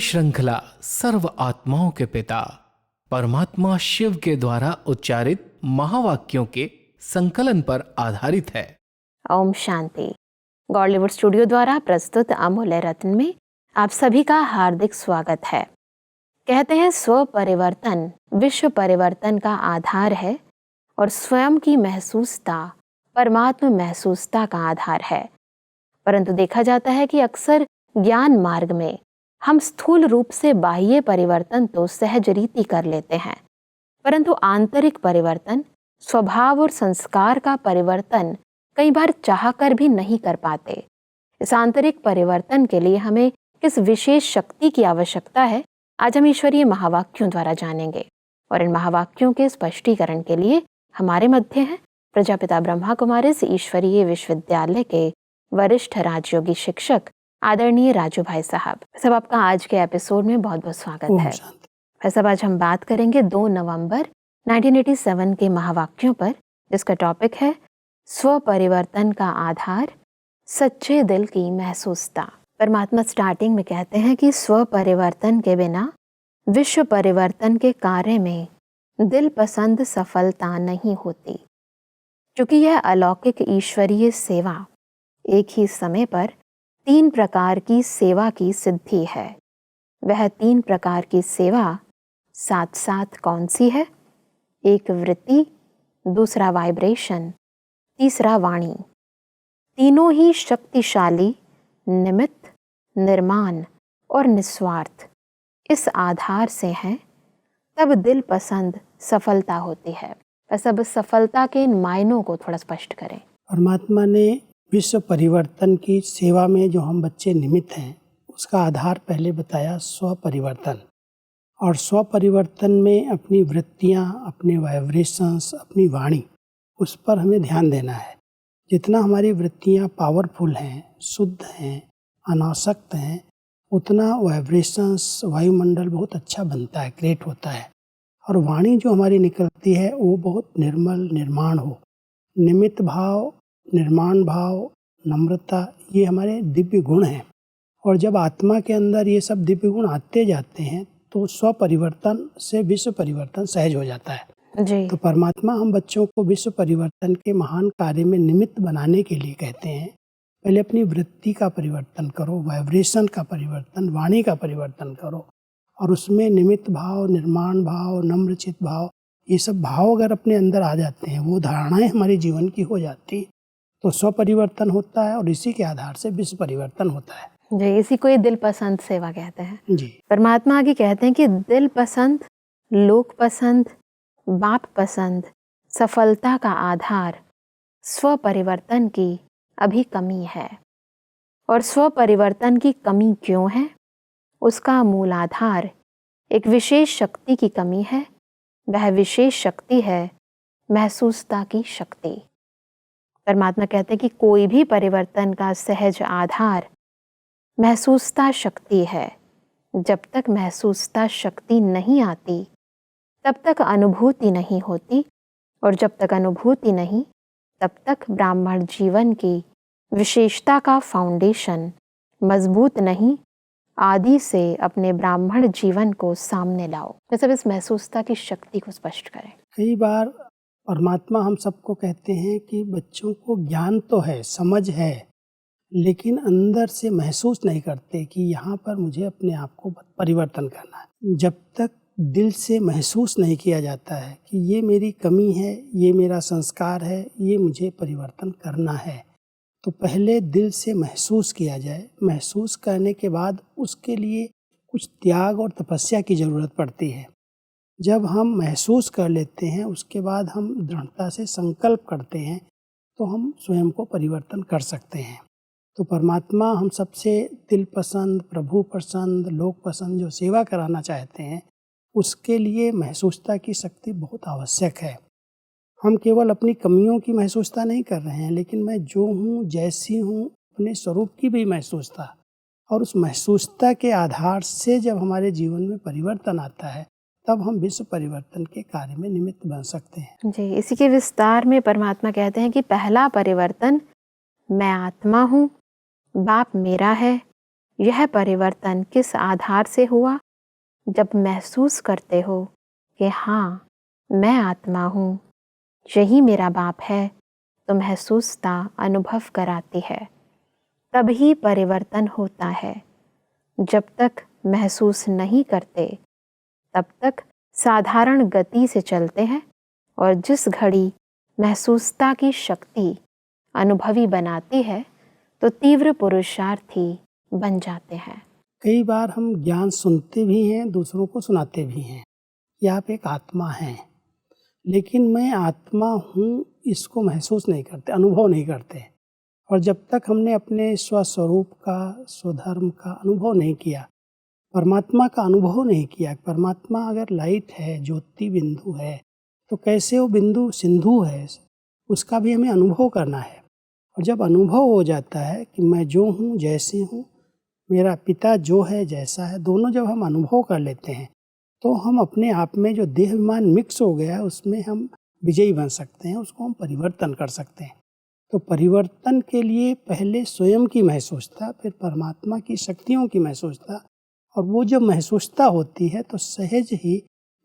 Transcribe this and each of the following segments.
श्रृंखला सर्व आत्माओं के पिता परमात्मा शिव के द्वारा उच्चारित महावाक्यों के संकलन पर आधारित है। ओम शांति। गॉडलीवुड स्टूडियो द्वारा प्रस्तुत अमूल्य रत्न में आप सभी का हार्दिक स्वागत है। कहते हैं स्व परिवर्तन विश्व परिवर्तन का आधार है और स्वयं की महसूसता परमात्मा महसूसता का आधार है। परंतु देखा जाता है कि अक्सर ज्ञान मार्ग में हम स्थूल रूप से बाह्य परिवर्तन तो सहज रीति कर लेते हैं, परंतु आंतरिक परिवर्तन, स्वभाव और संस्कार का परिवर्तन कई बार चाहकर भी नहीं कर पाते। इस आंतरिक परिवर्तन के लिए हमें किस विशेष शक्ति की आवश्यकता है, आज हम ईश्वरीय महावाक्यों द्वारा जानेंगे। और इन महावाक्यों के स्पष्टीकरण के लिए हमारे मध्य हैं प्रजापिता ब्रह्मा कुमारिस ईश्वरीय विश्वविद्यालय के वरिष्ठ राजयोगी शिक्षक आदरणीय राजू भाई साहब। सब आपका आज के एपिसोड में बहुत बहुत स्वागत है। भाई साहब, आज हम बात करेंगे 2 नवंबर 1987 के महावाक्यों पर, जिसका टॉपिक है स्व परिवर्तन का आधार, सच्चे दिल की महसूसता। परमात्मा स्टार्टिंग में कहते हैं कि स्व परिवर्तन के बिना विश्व परिवर्तन के कार्य में दिल पसंद सफलता नहीं होती, क्योंकि यह अलौकिक ईश्वरीय सेवा एक ही समय पर 3 प्रकार की सेवा की सिद्धि है। वह 3 प्रकार की सेवा साथ साथ कौन सी है? एक वृत्ति, दूसरा वाइब्रेशन, तीसरा वाणी। तीनों ही शक्तिशाली, निमित्त, निर्माण और निस्वार्थ इस आधार से हैं, तब दिल पसंद सफलता होती है। बस अब सफलता के इन मायनों को थोड़ा स्पष्ट करें। परमात्मा ने विश्व परिवर्तन की सेवा में जो हम बच्चे निमित्त हैं, उसका आधार पहले बताया स्व परिवर्तन। और स्व परिवर्तन में अपनी वृत्तियाँ, अपने वाइब्रेशंस, अपनी वाणी, उस पर हमें ध्यान देना है। जितना हमारी वृत्तियाँ पावरफुल हैं, शुद्ध हैं, अनासक्त हैं, उतना वाइब्रेशंस, वायुमंडल बहुत अच्छा बनता है, क्रिएट होता है। और वाणी जो हमारी निकलती है वो बहुत निर्मल, निर्माण हो। निमित्त भाव, निर्माण भाव, नम्रता, ये हमारे दिव्य गुण हैं। और जब आत्मा के अंदर ये सब दिव्य गुण आते जाते हैं तो स्व परिवर्तन से विश्व परिवर्तन सहज हो जाता है जी। तो परमात्मा हम बच्चों को विश्व परिवर्तन के महान कार्य में निमित्त बनाने के लिए कहते हैं, पहले अपनी वृत्ति का परिवर्तन करो, वाइब्रेशन का परिवर्तन, वाणी का परिवर्तन करो, और उसमें निमित्त भाव, निर्माण भाव, नम्रचित भाव, ये सब भाव अगर अपने अंदर आ जाते हैं, वो धारणाएं हमारे जीवन की हो जाती, तो स्व परिवर्तन होता है और इसी के आधार से विश्व परिवर्तन होता है जी। इसी को ये दिल पसंद सेवा कहते हैं जी। परमात्मा आगे कहते हैं कि दिल पसंद, लोक पसंद, बाप पसंद सफलता का आधार स्व परिवर्तन की अभी कमी है। और स्व परिवर्तन की कमी क्यों है? उसका मूल आधार एक विशेष शक्ति की कमी है। वह विशेष शक्ति है महसूसता की शक्ति। परमात्मा कहते हैं कि कोई भी परिवर्तन का सहज आधार महसूसता शक्ति है। जब तक महसूसता शक्ति नहीं आती, तब तक अनुभूति नहीं होती, और जब तक अनुभूति नहीं, तब तक ब्राह्मण जीवन की विशेषता का फाउंडेशन मजबूत नहीं। आदि से अपने ब्राह्मण जीवन को सामने लाओ। मतलब इस महसूसता की शक्ति को स्पष्ट करें। कई बार परमात्मा हम सबको कहते हैं कि बच्चों को ज्ञान तो है, समझ है, लेकिन अंदर से महसूस नहीं करते कि यहाँ पर मुझे अपने आप को परिवर्तन करना है। जब तक दिल से महसूस नहीं किया जाता है कि ये मेरी कमी है, ये मेरा संस्कार है, ये मुझे परिवर्तन करना है, तो पहले दिल से महसूस किया जाए। महसूस करने के बाद उसके लिए कुछ त्याग और तपस्या की ज़रूरत पड़ती है। जब हम महसूस कर लेते हैं, उसके बाद हम दृढ़ता से संकल्प करते हैं, तो हम स्वयं को परिवर्तन कर सकते हैं। तो परमात्मा हम सबसे दिल पसंद, प्रभु पसंद, लोक पसंद जो सेवा कराना चाहते हैं, उसके लिए महसूसता की शक्ति बहुत आवश्यक है। हम केवल अपनी कमियों की महसूसता नहीं कर रहे हैं, लेकिन मैं जो हूँ, जैसी हूँ, अपने स्वरूप की भी महसूसता, और उस महसूसता के आधार से जब हमारे जीवन में परिवर्तन आता है, तब हम विश्व परिवर्तन के कार्य में निमित्त बन सकते हैं जी। इसी के विस्तार में परमात्मा कहते हैं कि पहला परिवर्तन, मैं आत्मा हूँ, बाप मेरा है, यह परिवर्तन किस आधार से हुआ? जब महसूस करते हो कि हाँ, मैं आत्मा हूँ, यही मेरा बाप है, तो महसूसता अनुभव कराती है, तभी परिवर्तन होता है। जब तक महसूस नहीं करते तब तक साधारण गति से चलते हैं, और जिस घड़ी महसूसता की शक्ति अनुभवी बनाती है तो तीव्र पुरुषार्थी बन जाते हैं। कई बार हम ज्ञान सुनते भी हैं, दूसरों को सुनाते भी हैं कि आप एक आत्मा हैं, लेकिन मैं आत्मा हूँ इसको महसूस नहीं करते, अनुभव नहीं करते। और जब तक हमने अपने स्वस्वरूप का, स्वधर्म का अनुभव नहीं किया, परमात्मा का अनुभव नहीं किया, परमात्मा अगर लाइट है, ज्योति बिंदु है, तो कैसे वो बिंदु सिंधु है, उसका भी हमें अनुभव करना है। और जब अनुभव हो जाता है कि मैं जो हूँ, जैसे हूँ, मेरा पिता जो है, जैसा है, दोनों जब हम अनुभव कर लेते हैं तो हम अपने आप में जो देहाभिमान मिक्स हो गया है उसमें हम विजयी बन सकते हैं, उसको हम परिवर्तन कर सकते हैं। तो परिवर्तन के लिए पहले स्वयं की महसूसता, फिर परमात्मा की शक्तियों की महसूसता, और वो जब महसूसता होती है तो सहज ही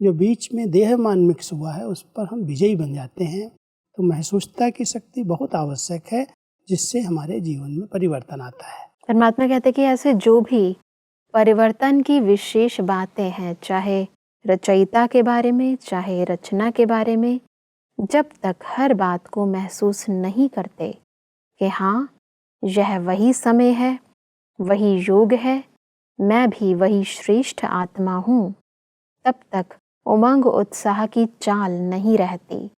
जो बीच में देहाभिमान मिक्स हुआ है उस पर हम विजयी बन जाते हैं। तो महसूसता की शक्ति बहुत आवश्यक है, जिससे हमारे जीवन में परिवर्तन आता है। परमात्मा कहते हैं कि ऐसे जो भी परिवर्तन की विशेष बातें हैं, चाहे रचयिता के बारे में, चाहे रचना के बारे में, जब तक हर बात को महसूस नहीं करते कि हाँ, यह वही समय है, वही योग है, मैं भी वही श्रेष्ठ आत्मा हूँ, तब तक उमंग उत्साह की चाल नहीं रहती।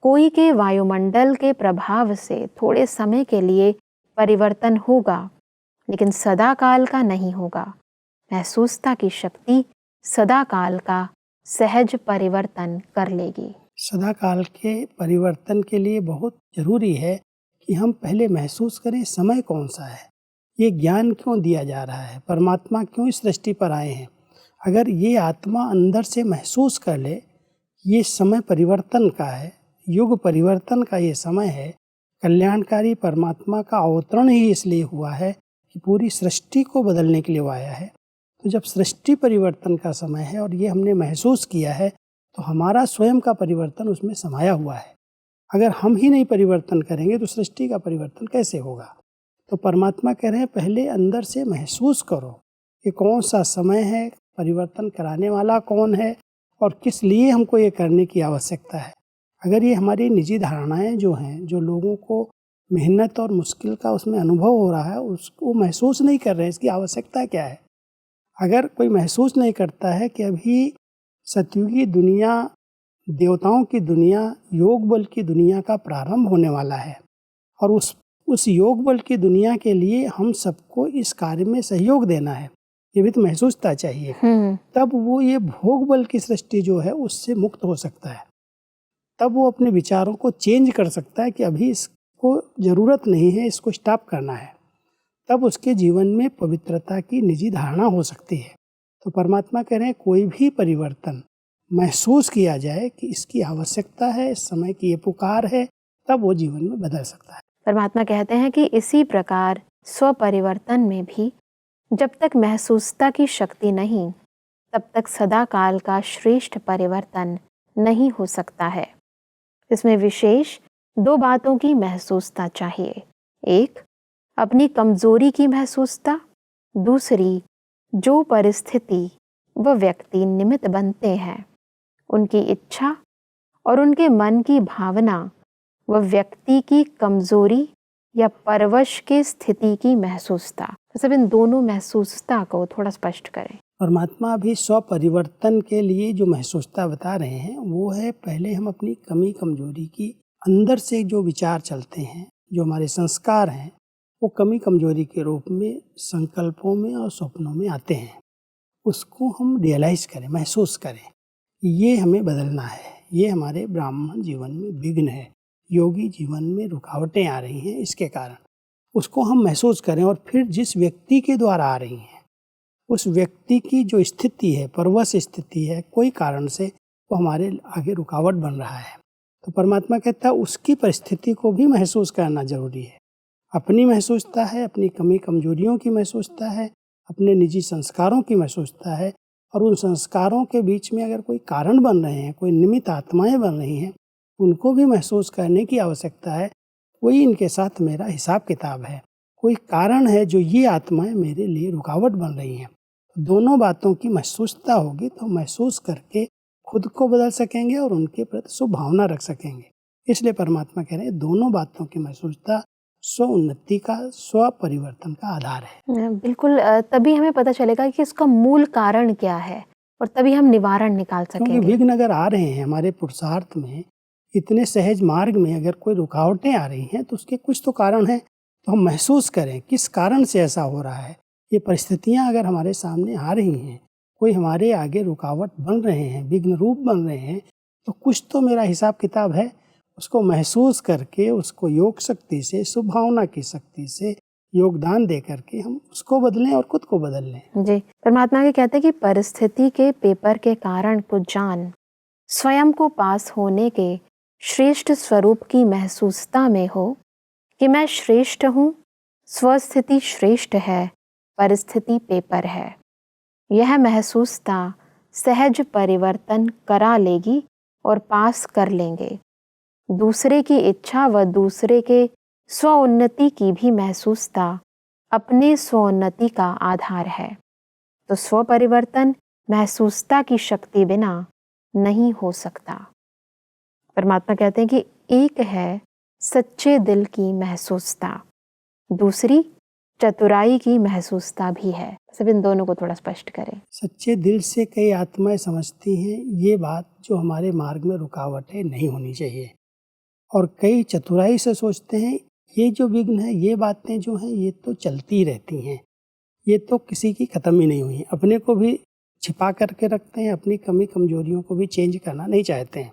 कोई के वायुमंडल के प्रभाव से थोड़े समय के लिए परिवर्तन होगा, लेकिन सदा काल का नहीं होगा। महसूसता की शक्ति सदा काल का सहज परिवर्तन कर लेगी। सदा काल के परिवर्तन के लिए बहुत जरूरी है कि हम पहले महसूस करें समय कौन सा है, ये ज्ञान क्यों दिया जा रहा है, परमात्मा क्यों इस सृष्टि पर आए हैं। अगर ये आत्मा अंदर से महसूस कर ले, ये समय परिवर्तन का है, युग परिवर्तन का ये समय है, कल्याणकारी परमात्मा का अवतरण ही इसलिए हुआ है कि पूरी सृष्टि को बदलने के लिए वो आया है। तो जब सृष्टि परिवर्तन का समय है और ये हमने महसूस किया है, तो हमारा स्वयं का परिवर्तन उसमें समाया हुआ है। अगर हम ही नहीं परिवर्तन करेंगे तो सृष्टि का परिवर्तन कैसे होगा। तो परमात्मा कह रहे हैं पहले अंदर से महसूस करो कि कौन सा समय है, परिवर्तन कराने वाला कौन है और किस लिए हमको ये करने की आवश्यकता है। अगर ये हमारी निजी धारणाएं जो हैं, जो लोगों को मेहनत और मुश्किल का उसमें अनुभव हो रहा है, उसको महसूस नहीं कर रहे हैं इसकी आवश्यकता क्या है। अगर कोई महसूस नहीं करता है कि अभी सतयुगी दुनिया, देवताओं की दुनिया, योग बल की दुनिया का प्रारंभ होने वाला है और उस योग बल की दुनिया के लिए हम सबको इस कार्य में सहयोग देना है, ये भी तो महसूसता चाहिए। तब वो ये भोग बल की सृष्टि जो है उससे मुक्त हो सकता है। तब वो अपने विचारों को चेंज कर सकता है कि अभी इसको ज़रूरत नहीं है, इसको स्टॉप करना है। तब उसके जीवन में पवित्रता की निजी धारणा हो सकती है। तो परमात्मा कह रहे हैं कोई भी परिवर्तन महसूस किया जाए कि इसकी आवश्यकता है, इस समय की ये पुकार है, तब वो जीवन में बदल सकता है। परमात्मा कहते हैं कि इसी प्रकार स्वपरिवर्तन में भी जब तक महसूसता की शक्ति नहीं, तब तक सदा काल का श्रेष्ठ परिवर्तन नहीं हो सकता है। इसमें विशेष दो बातों की महसूसता चाहिए। एक, अपनी कमजोरी की महसूसता, दूसरी, जो परिस्थिति व व्यक्ति निमित्त बनते हैं उनकी इच्छा और उनके मन की भावना व व्यक्ति की कमजोरी या परवश के स्थिति की महसूसता। तो सब इन दोनों महसूसता को थोड़ा स्पष्ट करें। परमात्मा भी स्वपरिवर्तन के लिए जो महसूसता बता रहे हैं वो है पहले हम अपनी कमी कमजोरी की, अंदर से जो विचार चलते हैं, जो हमारे संस्कार हैं, वो कमी कमजोरी के रूप में संकल्पों में और सपनों में आते हैं। उसको हम रियलाइज करें, महसूस करें, ये हमें बदलना है, ये हमारे ब्राह्मण जीवन में विघ्न है, योगी जीवन में रुकावटें आ रही हैं, इसके कारण उसको हम महसूस करें। और फिर जिस व्यक्ति के द्वारा आ रही हैं, उस व्यक्ति की जो स्थिति है, परवश स्थिति है, कोई कारण से वो हमारे आगे रुकावट बन रहा है, तो परमात्मा कहता है उसकी परिस्थिति को भी महसूस करना जरूरी है। अपनी महसूसता है, अपनी कमी कमजोरियों की महसूसता है, अपने निजी संस्कारों की महसूसता है, और उन संस्कारों के बीच में अगर कोई कारण बन रहे हैं, कोई निमित्त आत्माएं बन रही हैं, उनको भी महसूस करने की आवश्यकता है। कोई इनके साथ मेरा हिसाब किताब है, कोई कारण है जो ये आत्माएं मेरे लिए रुकावट बन रही हैं। दोनों बातों की महसूसता होगी तो महसूस करके खुद को बदल सकेंगे और उनके प्रति शुभ भावना रख सकेंगे। इसलिए परमात्मा कह रहे हैं दोनों बातों की महसूसता स्व उन्नति का, स्व परिवर्तन का आधार है। बिल्कुल, तभी हमें पता चलेगा कि इसका मूल कारण क्या है और तभी हम निवारण निकाल क्योंकि सकेंगे। विघ्न अगर आ रहे हैं हमारे पुरुषार्थ में, इतने सहज मार्ग में अगर कोई रुकावटें आ रही हैं तो उसके कुछ तो कारण हैं। तो हम महसूस करें किस कारण से ऐसा हो रहा है। ये परिस्थितियां अगर हमारे सामने आ रही हैं, कोई हमारे आगे रुकावट बन रहे हैं, विघ्न रूप बन रहे हैं, तो कुछ तो मेरा हिसाब किताब है। उसको महसूस करके उसको योग शक्ति से, शुभ भावना की शक्ति से योगदान दे करके हम उसको बदलें और खुद को बदल लें। जी, परमात्मा के कहते हैं कि परिस्थिति के पेपर के कारण को जान, स्वयं को पास होने के श्रेष्ठ स्वरूप की महसूसता में हो कि मैं श्रेष्ठ हूँ, स्वस्थिति श्रेष्ठ है, परिस्थिति पेपर है। यह महसूसता सहज परिवर्तन करा लेगी और पास कर लेंगे। दूसरे की इच्छा व दूसरे के स्वोन्नति की भी महसूसता अपने स्वोन्नति का आधार है। तो स्व परिवर्तन महसूसता की शक्ति बिना नहीं हो सकता। परमात्मा कहते हैं कि एक है सच्चे दिल की महसूसता, दूसरी चतुराई की महसूसता भी है। सब इन दोनों को थोड़ा स्पष्ट करें। सच्चे दिल से कई आत्माएं समझती हैं ये बात जो हमारे मार्ग में रुकावटें नहीं होनी चाहिए, और कई चतुराई से सोचते हैं ये जो विघ्न है, ये बातें जो हैं ये तो चलती रहती हैं, ये तो किसी की ख़त्म ही नहीं हुई हैं। अपने को भी छिपा करके रखते हैं, अपनी कमी कमजोरियों को भी चेंज करना नहीं चाहते हैं,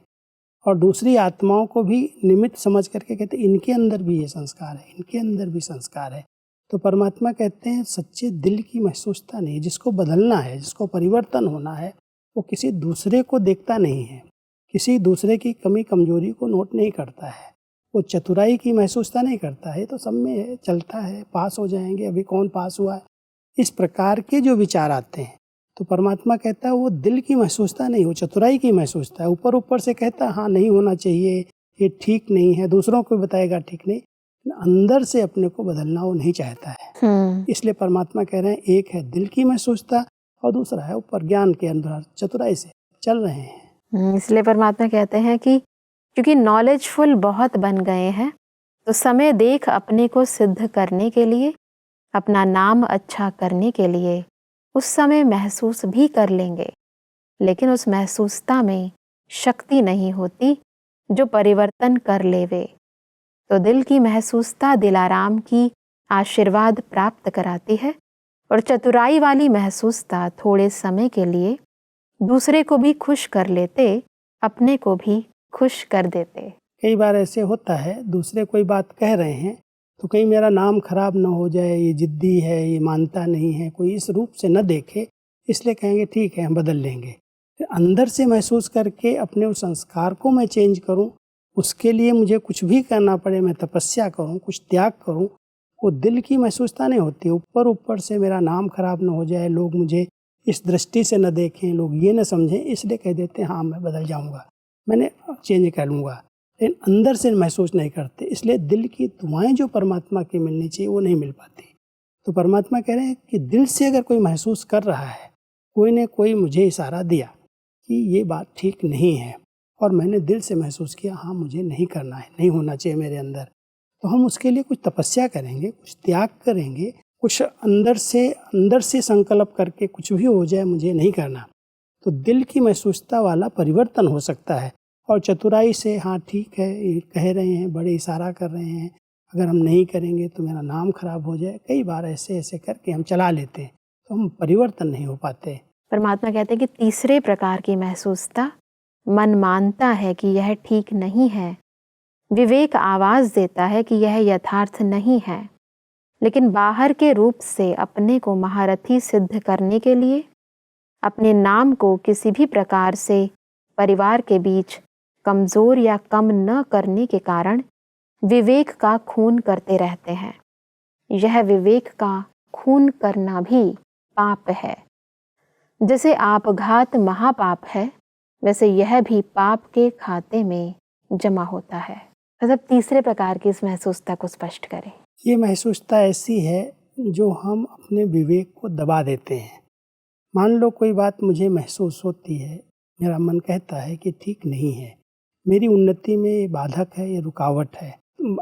और दूसरी आत्माओं को भी निमित्त समझ करके कहते हैं इनके अंदर भी ये संस्कार है, इनके अंदर भी संस्कार है। तो परमात्मा कहते हैं सच्चे दिल की महसूसता नहीं, जिसको बदलना है, जिसको परिवर्तन होना है, वो किसी दूसरे को देखता नहीं है, किसी दूसरे की कमी कमजोरी को नोट नहीं करता है, वो चतुराई की महसूसता नहीं करता है। तो सब में है, चलता है, पास हो जाएंगे, अभी कौन पास हुआ है, इस प्रकार के जो विचार आते हैं। तो परमात्मा कहता है वो दिल की महसूसता नहीं, वो चतुराई की महसूसता है। ऊपर ऊपर से कहता है हाँ नहीं होना चाहिए, ये ठीक नहीं है, दूसरों को बताएगा ठीक नहीं, अंदर से अपने को बदलना वो नहीं चाहता है। इसलिए परमात्मा कह रहे हैं एक है दिल की महसूसता और दूसरा है ऊपर ज्ञान के अंदर चतुराई से चल रहे हैं। इसलिए परमात्मा कहते हैं कि क्योंकि नॉलेजफुल बहुत बन गए हैं, तो समय देख अपने को सिद्ध करने के लिए, अपना नाम अच्छा करने के लिए उस समय महसूस भी कर लेंगे, लेकिन उस महसूसता में शक्ति नहीं होती जो परिवर्तन कर लेवे। तो दिल की महसूसता दिलाराम की आशीर्वाद प्राप्त कराती है, और चतुराई वाली महसूसता थोड़े समय के लिए दूसरे को भी खुश कर लेते, अपने को भी खुश कर देते। कई बार ऐसे होता है, दूसरे कोई बात कह रहे हैं तो कहीं मेरा नाम खराब न हो जाए, ये जिद्दी है, ये मानता नहीं है, कोई इस रूप से न देखे, इसलिए कहेंगे ठीक है हम बदल लेंगे। फिर अंदर से महसूस करके अपने उस संस्कार को मैं चेंज करूं, उसके लिए मुझे कुछ भी करना पड़े, मैं तपस्या करूं, कुछ त्याग करूं, वो दिल की महसूसता नहीं होती। ऊपर ऊपर से मेरा नाम खराब न हो जाए, लोग मुझे इस दृष्टि से न देखें, लोग ये न समझें, इसलिए कह देते हैं हाँ मैं बदल जाऊंगा, मैंने चेंज कर लूँगा, लेकिन अंदर से महसूस नहीं करते। इसलिए दिल की दुआएं जो परमात्मा की मिलनी चाहिए वो नहीं मिल पाती। तो परमात्मा कह रहे हैं कि दिल से अगर कोई महसूस कर रहा है, कोई ने कोई मुझे इशारा दिया कि ये बात ठीक नहीं है, और मैंने दिल से महसूस किया हाँ मुझे नहीं करना है, नहीं होना चाहिए मेरे अंदर, तो हम उसके लिए कुछ तपस्या करेंगे, कुछ त्याग करेंगे, कुछ अंदर से संकल्प करके कुछ भी हो जाए मुझे नहीं करना। तो दिल की महसूसता वाला परिवर्तन हो सकता है। और चतुराई से हाँ ठीक है, ये कह रहे हैं, बड़े इशारा कर रहे हैं, अगर हम नहीं करेंगे तो मेरा नाम खराब हो जाए, कई बार ऐसे करके हम चला लेते हैं, तो हम परिवर्तन नहीं हो पाते। परमात्मा कहते हैं कि तीसरे प्रकार की महसूसता मन मानता है कि यह ठीक नहीं है, विवेक आवाज देता है कि यह यथार्थ नहीं है, लेकिन बाहर के रूप से अपने को महारथी सिद्ध करने के लिए, अपने नाम को किसी भी प्रकार से परिवार के बीच कमजोर या कम न करने के कारण विवेक का खून करते रहते हैं। यह विवेक का खून करना भी पाप है। जैसे आपघात महापाप है, वैसे यह भी पाप के खाते में जमा होता है। मतलब तीसरे प्रकार की इस महसूसता को स्पष्ट करें। ये महसूसता ऐसी है जो हम अपने विवेक को दबा देते हैं। मान लो कोई बात मुझे महसूस होती है, मेरा मन कहता है कि ठीक नहीं है, मेरी उन्नति में ये बाधक है, ये रुकावट है।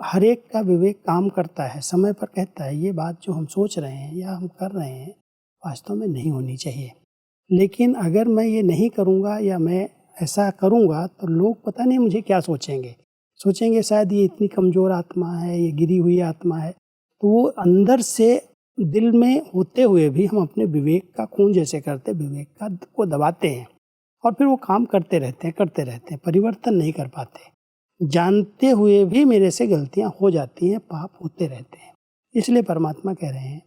हर एक का विवेक काम करता है, समय पर कहता है ये बात जो हम सोच रहे हैं या हम कर रहे हैं वास्तव में नहीं होनी चाहिए। लेकिन अगर मैं ये नहीं करूँगा या मैं ऐसा करूँगा तो लोग पता नहीं मुझे क्या सोचेंगे शायद ये इतनी कमज़ोर आत्मा है, ये गिरी हुई आत्मा है। तो वो अंदर से दिल में होते हुए भी हम अपने विवेक का खून जैसे करते विवेक को दबाते हैं और फिर वो काम करते रहते हैं, परिवर्तन नहीं कर पाते। जानते हुए भी मेरे से गलतियाँ हो जाती हैं, पाप होते रहते हैं। इसलिए परमात्मा कह रहे हैं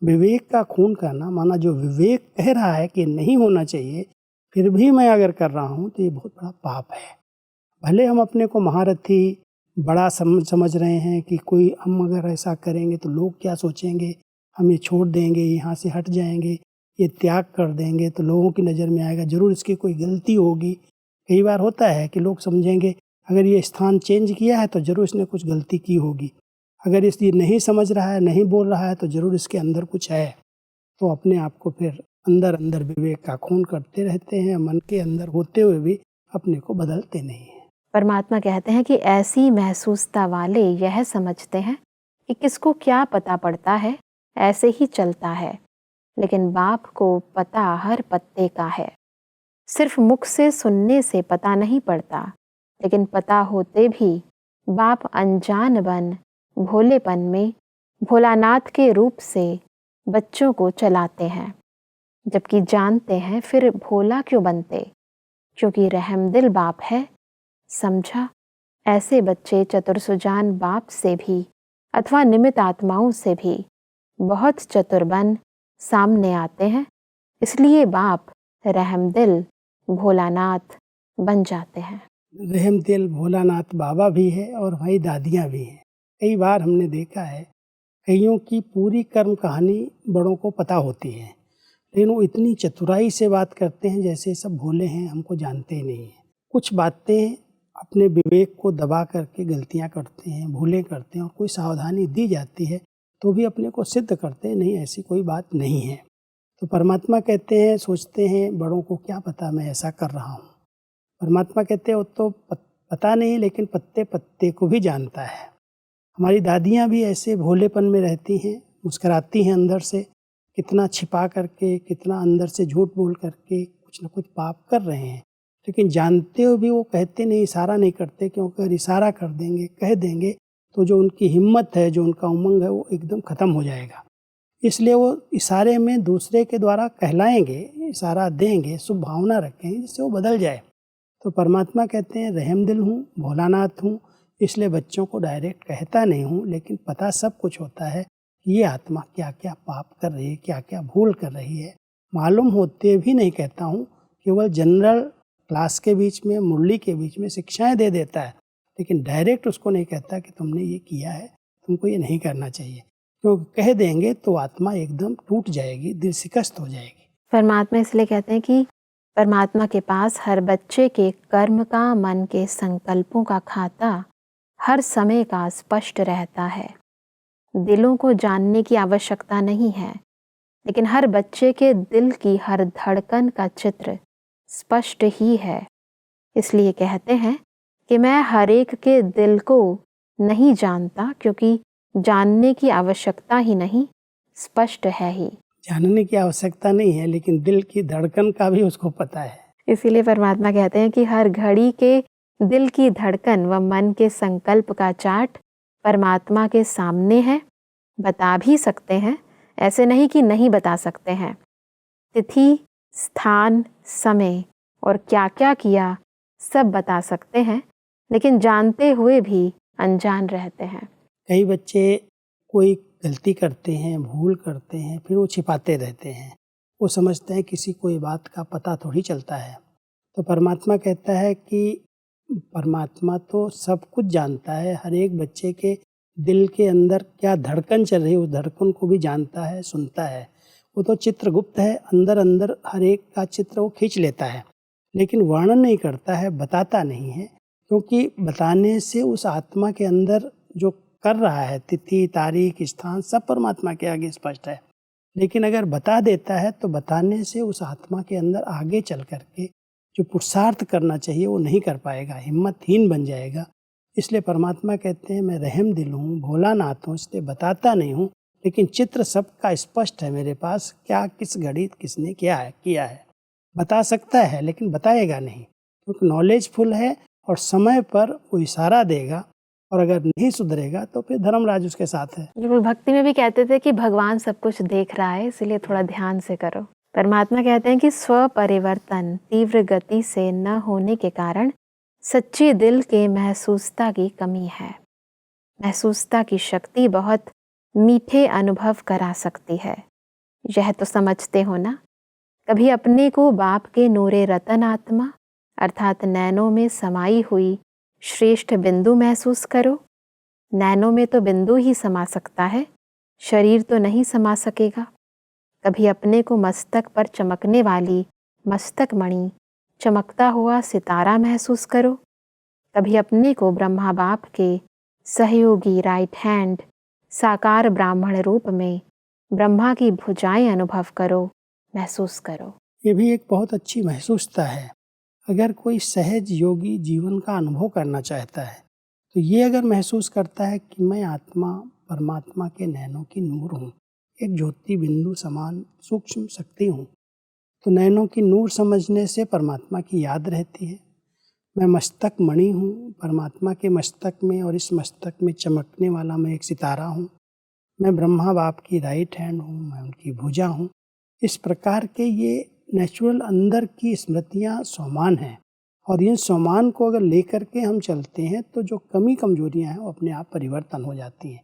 विवेक का खून करना, माना जो विवेक कह रहा है कि नहीं होना चाहिए फिर भी मैं अगर कर रहा हूँ तो ये बहुत बड़ा पाप है। भले हम अपने को महारथी बड़ा समझ रहे हैं कि कोई हम अगर ऐसा करेंगे तो लोग क्या सोचेंगे, हम ये छोड़ देंगे, यहाँ से हट जाएंगे, ये त्याग कर देंगे तो लोगों की नज़र में आएगा, ज़रूर इसकी कोई गलती होगी। कई बार होता है कि लोग समझेंगे अगर ये स्थान चेंज किया है तो ज़रूर इसने कुछ गलती की होगी, अगर ये नहीं समझ रहा है, नहीं बोल रहा है तो ज़रूर इसके अंदर कुछ है। तो अपने आप को फिर अंदर अंदर विवेक का खून करते रहते हैं, मन के अंदर होते हुए भी अपने को बदलते नहीं हैं। परमात्मा कहते हैं कि ऐसी महसूसता वाले यह समझते हैं कि किसको क्या पता पड़ता है, ऐसे ही चलता है, लेकिन बाप को पता हर पत्ते का है। सिर्फ मुख से सुनने से पता नहीं पड़ता, लेकिन पता होते भी बाप अनजान बन भोलेपन में भोलानाथ के रूप से बच्चों को चलाते हैं, जबकि जानते हैं फिर भोला क्यों बनते, क्योंकि रहमदिल बाप है। समझा? ऐसे बच्चे चतुर बाप से भी अथवा निमित्त आत्माओं से भी बहुत चतुर बन सामने आते हैं, इसलिए बाप रहमदिल भोलानाथ बन जाते हैं। रहमदिल भोलानाथ बाबा भी है और हमारी दादियाँ भी हैं। कई बार हमने देखा है कईयों की पूरी कर्म कहानी बड़ों को पता होती है, लेकिन वो इतनी चतुराई से बात करते हैं जैसे सब भोले हैं, हमको जानते ही नहीं हैं। कुछ बातें अपने विवेक को दबा करके गलतियां करते हैं, भूलें करते हैं और कोई सावधानी दी जाती है तो भी अपने को सिद्ध करते हैं नहीं ऐसी कोई बात नहीं है। तो परमात्मा कहते हैं, सोचते हैं बड़ों को क्या पता मैं ऐसा कर रहा हूँ। परमात्मा कहते हैं वो तो पता नहीं, लेकिन पत्ते पत्ते को भी जानता है। हमारी दादियाँ भी ऐसे भोलेपन में रहती हैं, मुस्कराती हैं अंदर से, कितना छिपा करके, कितना अंदर से झूठ बोल करके कुछ न कुछ पाप कर रहे हैं, लेकिन जानते हुए भी वो कहते नहीं, इशारा नहीं करते, क्योंकि अगर इशारा कर देंगे, कह देंगे तो जो उनकी हिम्मत है, जो उनका उमंग है वो एकदम ख़त्म हो जाएगा। इसलिए वो इशारे में दूसरे के द्वारा कहलाएंगे, इशारा देंगे, शुभ भावना रखेंगे जिससे वो बदल जाए। तो परमात्मा कहते हैं रहमदिल हूँ, भोलानाथ हूँ, इसलिए बच्चों को डायरेक्ट कहता नहीं हूँ, लेकिन पता सब कुछ होता है कि ये आत्मा क्या क्या पाप कर रही है, क्या क्या भूल कर रही है। मालूम होते भी नहीं कहता हूँ, केवल जनरल क्लास के बीच में, मुरली के बीच में शिक्षाएं दे देता है, लेकिन डायरेक्ट उसको नहीं कहता कि तुमने ये किया है, तुमको ये नहीं करना चाहिए, क्योंकि कह देंगे तो आत्मा एकदम टूट जाएगी, दिल शिकस्त हो जाएगी। परमात्मा इसलिए कहते हैं कि परमात्मा के पास हर बच्चे के कर्म का, मन के संकल्पों का खाता हर समय का स्पष्ट रहता है। दिलों को जानने की आवश्यकता नहीं है, लेकिन हर बच्चे के दिल की हर धड़कन का चित्र स्पष्ट ही है। इसलिए कहते हैं कि मैं हर एक के दिल को नहीं जानता, क्योंकि जानने की आवश्यकता ही नहीं, स्पष्ट है ही। जानने की आवश्यकता नहीं है, लेकिन दिल की धड़कन का भी उसको पता है। इसीलिए परमात्मा कहते हैं कि हर घड़ी के दिल की धड़कन व मन के संकल्प का चार्ट परमात्मा के सामने है। बता भी सकते हैं, ऐसे नहीं कि नहीं बता सकते हैं। तिथि, स्थान, समय और क्या क्या किया सब बता सकते हैं, लेकिन जानते हुए भी अनजान रहते हैं। कई बच्चे कोई गलती करते हैं, भूल करते हैं, फिर वो छिपाते रहते हैं। वो समझते हैं किसी को ये बात का पता थोड़ी चलता है। तो परमात्मा कहता है कि परमात्मा तो सब कुछ जानता है, हर एक बच्चे के दिल के अंदर क्या धड़कन चल रही है उस धड़कन को भी जानता है, सुनता है। वो तो चित्रगुप्त है, अंदर अंदर हर एक का चित्र वो खींच लेता है, लेकिन वर्णन नहीं करता है, बताता नहीं है, क्योंकि बताने से उस आत्मा के अंदर जो कर रहा है, तिथि तारीख स्थान सब परमात्मा के आगे स्पष्ट है। लेकिन अगर बता देता है तो बताने से उस आत्मा के अंदर आगे चल करके जो पुरुषार्थ करना चाहिए वो नहीं कर पाएगा, हिम्मतहीन बन जाएगा। इसलिए परमात्मा कहते हैं मैं रहम दिल हूँ, भोलानाथ हूँ, इसलिए बताता नहीं हूँ, लेकिन चित्र सबका स्पष्ट है मेरे पास, क्या किस घड़ी किसने किया है। बता सकता है लेकिन बताएगा नहीं, क्योंकि नॉलेजफुल है और समय पर वो इशारा देगा, और अगर नहीं सुधरेगा तो फिर धर्मराज उसके साथ है। बिल्कुल, भक्ति में भी कहते थे कि भगवान सब कुछ देख रहा है, इसलिए थोड़ा ध्यान से करो। परमात्मा कहते हैं कि स्व परिवर्तन तीव्र गति से न होने के कारण सच्चे दिल के महसूसता की कमी है। महसूसता की शक्ति बहुत मीठे अनुभव करा सकती है, यह तो समझते हो ना। कभी अपने को बाप के नूरे रतन आत्मा अर्थात नैनों में समाई हुई श्रेष्ठ बिंदु महसूस करो। नैनों में तो बिंदु ही समा सकता है, शरीर तो नहीं समा सकेगा। कभी अपने को मस्तक पर चमकने वाली मस्तक मणि, चमकता हुआ सितारा महसूस करो। कभी अपने को ब्रह्मा बाप के सहयोगी राइट हैंड साकार ब्राह्मण रूप में ब्रह्मा की भुजाएं अनुभव करो, महसूस करो। ये भी एक बहुत अच्छी महसूसता है। अगर कोई सहज योगी जीवन का अनुभव करना चाहता है तो ये अगर महसूस करता है कि मैं आत्मा परमात्मा के नैनों की नूर हूँ, एक ज्योति बिंदु समान सूक्ष्म शक्ति हूँ, तो नैनों की नूर समझने से परमात्मा की याद रहती है। मैं मस्तक मणि हूँ, परमात्मा के मस्तक में और इस मस्तक में चमकने वाला मैं एक सितारा हूँ। मैं ब्रह्मा बाप की राइट हैंड हूँ, मैं उनकी भुजा हूँ। इस प्रकार के ये नेचुरल अंदर की स्मृतियाँ स्वमान हैं, और इन स्वमान को अगर लेकर के हम चलते हैं तो जो कमी कमजोरियाँ हैं वो अपने आप परिवर्तन हो जाती हैं।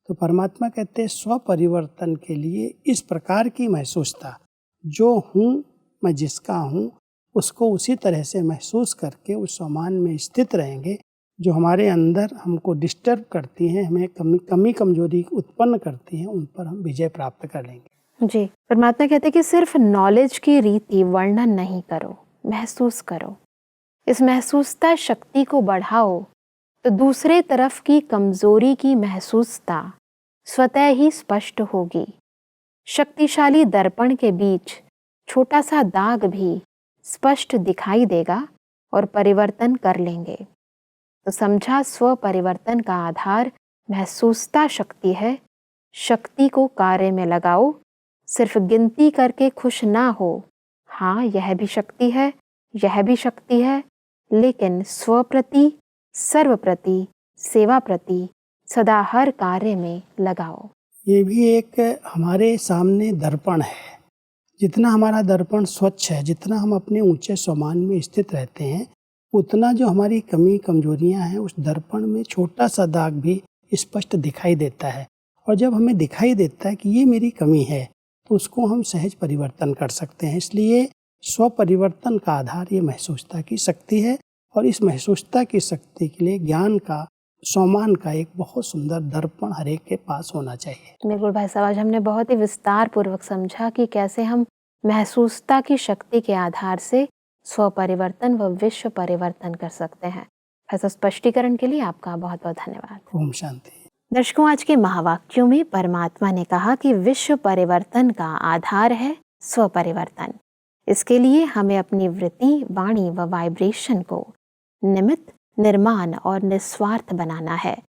तो परमात्मा कहते हैं स्व परिवर्तन के लिए इस प्रकार की महसूसता, जो हूँ मैं जिसका हूँ उसको उसी तरह से महसूस करके उस स्वमान में स्थित रहेंगे। जो हमारे अंदर हमको डिस्टर्ब करती हैं, हमें कमी कमजोरी उत्पन्न करती हैं, उन पर हम विजय प्राप्त कर लेंगे। जी, परमात्मा कहते हैं कि सिर्फ नॉलेज की रीति वर्णन नहीं करो, महसूस करो। इस महसूसता शक्ति को बढ़ाओ तो दूसरे तरफ की कमजोरी की महसूसता स्वतः ही स्पष्ट होगी। शक्तिशाली दर्पण के बीच छोटा सा दाग भी स्पष्ट दिखाई देगा और परिवर्तन कर लेंगे। तो समझा, स्व परिवर्तन का आधार महसूसता शक्ति है। शक्ति को कार्य में लगाओ, सिर्फ गिनती करके खुश ना हो। हाँ, यह भी शक्ति है, यह भी शक्ति है, लेकिन स्व प्रति, सर्व प्रति, सेवा प्रति सदा हर कार्य में लगाओ। ये भी एक हमारे सामने दर्पण है। जितना हमारा दर्पण स्वच्छ है, जितना हम अपने ऊंचे स्वमान में स्थित रहते हैं, उतना जो हमारी कमी कमजोरियां हैं उस दर्पण में छोटा सा दाग भी स्पष्ट दिखाई देता है। और जब हमें दिखाई देता है कि ये मेरी कमी है तो उसको हम सहज परिवर्तन कर सकते हैं। इसलिए स्व परिवर्तन का आधार ये महसूसता की शक्ति है, और इस महसूसता की शक्ति के लिए ज्ञान का, स्वमान का एक बहुत सुंदर दर्पण हर एक के पास होना चाहिए। बिल्कुल भाई साहब, आज हमने बहुत ही विस्तार पूर्वक समझा कि कैसे हम महसूसता की शक्ति के आधार से स्व परिवर्तन व विश्व परिवर्तन कर सकते हैं। ऐसा स्पष्टीकरण के लिए आपका बहुत बहुत धन्यवाद। ओम शांति। दर्शकों, आज के महावाक्यों में परमात्मा ने कहा कि विश्व परिवर्तन का आधार है स्व परिवर्तन। इसके लिए हमें अपनी वृत्ति, वाणी व वाइब्रेशन को निमित्त, निर्माण और निस्वार्थ बनाना है।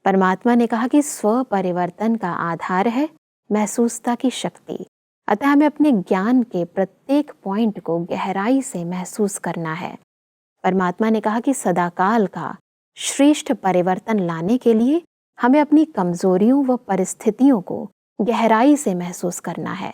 परमात्मा ने कहा कि स्व परिवर्तन का आधार है महसूसता की शक्ति। अतः हमें अपने ज्ञान के प्रत्येक पॉइंट को गहराई से महसूस करना है। परमात्मा ने कहा कि सदाकाल का श्रेष्ठ परिवर्तन लाने के लिए हमें अपनी कमजोरियों व परिस्थितियों को गहराई से महसूस करना है।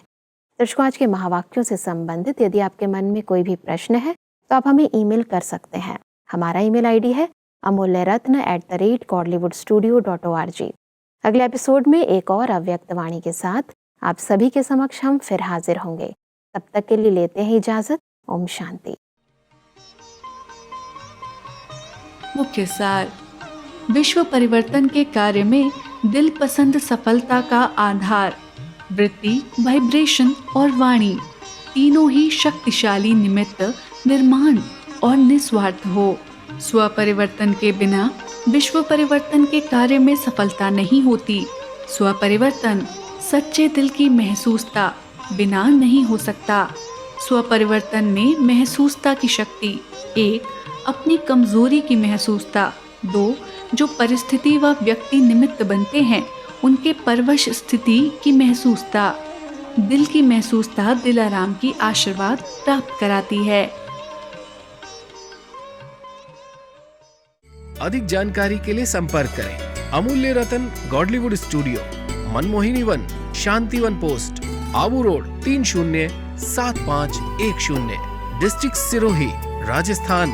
दर्शकों, आज के महावाक्यों से संबंधित यदि आपके मन में कोई भी प्रश्न है तो आप हमें ईमेल कर सकते हैं। हमारा ईमेल आईडी है amulyaratna@godlywoodstudio.org। अगले एपिसोड में एक और अव्यक्त वाणी के साथ आप सभी के समक्ष हम फिर हाजिर होंगे। तब तक के लिए लेते हैं इजाजत। ओम शांति। मुख्य सार: विश्व परिवर्तन के कार्य में दिल पसंद सफलता का आधार वृत्ति, वाइब्रेशन और वाणी तीनों ही शक्तिशाली निमित्त निर्माण और निस्वार्थ हो। स्वपरिवर्तन के बिना विश्व परिवर्तन के कार्य में सफलता नहीं होती। स्वपरिवर्तन सच्चे दिल की महसूसता बिना नहीं हो सकता। स्वपरिवर्तन में महसूसता की शक्ति: 1. अपनी कमजोरी की महसूसता। 2. जो परिस्थिति व व्यक्ति निमित्त बनते हैं उनके परवश स्थिति की महसूसता। दिल की महसूसता दिलाराम की आशीर्वाद प्राप्त कराती है। अधिक जानकारी के लिए संपर्क करें Amulya Ratan Godlywood studio, Manmohini Van, Shantivan post, Abu road 307510, district Sirohi, Rajasthan.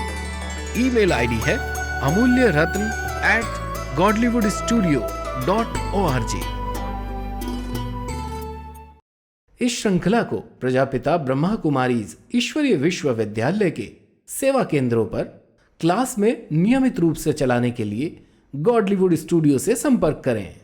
Email ID है amulyaratn@godlywoodstudio.org। इस श्रृंखला को प्रजापिता ब्रह्मा कुमारीज ईश्वरीय विश्वविद्यालय के सेवा केंद्रों पर क्लास में नियमित रूप से चलाने के लिए गॉडलीवुड स्टूडियो से संपर्क करें।